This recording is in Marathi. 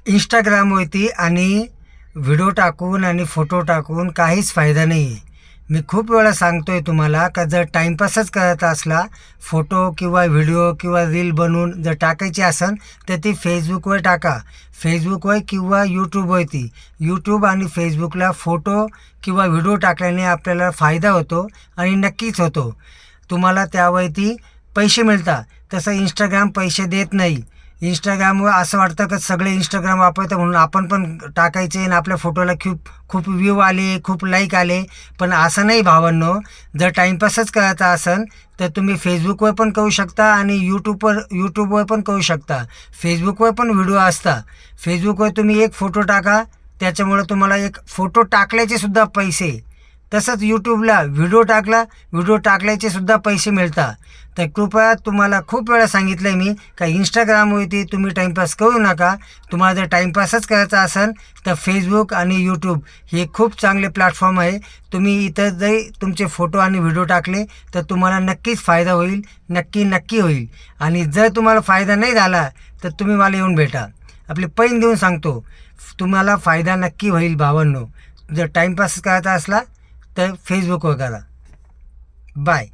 इंस्टाग्रामवरती आणि व्हिडिओ टाकून आणि फोटो टाकून काहीच फायदा नाही आहे. मी खूप वेळा सांगतो आहे तुम्हाला का जर टाईमपासच करत असला, फोटो किंवा व्हिडिओ किंवा रील बनवून जर टाकायची असेल तर ती फेसबुकवर टाका. फेसबुकवर किंवा यूट्यूबवरती. यूट्यूब आणि फेसबुकला फोटो किंवा व्हिडिओ टाकल्याने आपल्याला फायदा होतो आणि नक्कीच होतो. तुम्हाला त्यावरती पैसे मिळतात. तसं इंस्टाग्राम पैसे देत नाही. इंस्टाग्रामवर असं वाटतं का सगळे इंस्टाग्राम वापरतात म्हणून आपण पण टाकायचे आणि आपल्या फोटोला खूप खूप व्ह्यू आले, खूप लाईक आले. पण असं नाही भावांनो. जर टाईमपासच करायचा असेल तर तुम्ही फेसबुकवर पण करू शकता आणि यूट्यूबवर पण करू शकता. फेसबुकवर पण व्हिडिओ असतात. फेसबुकवर तुम्ही एक फोटो टाका, त्याच्यामुळे तुम्हाला एक फोटो टाकल्याचे सुद्धा पैसे. तसंच यूट्यूबला व्हिडिओ टाकल्याचे सुद्धा पैसे मिळतात. तर कृपया तुम्हाला खूप वेळा सांगितलं आहे मी का इंस्टाग्रामवरती तुम्ही टाईमपास करू नका. तुम्हाला जर टाईमपासच करायचा असेल तर फेसबुक आणि यूट्यूब हे खूप चांगले प्लॅटफॉर्म आहे. तुम्ही इथं जरी तुमचे फोटो आणि व्हिडिओ टाकले तर तुम्हाला नक्कीच फायदा होईल. नक्की होईल. आणि जर तुम्हाला फायदा नाही झाला तर तुम्ही मला येऊन भेटा. आपले पैन देऊन सांगतो, तुम्हाला फायदा नक्की होईल भावांनो. जर टाईमपास करायचा असला तर फेसबुकवर करा. बाय.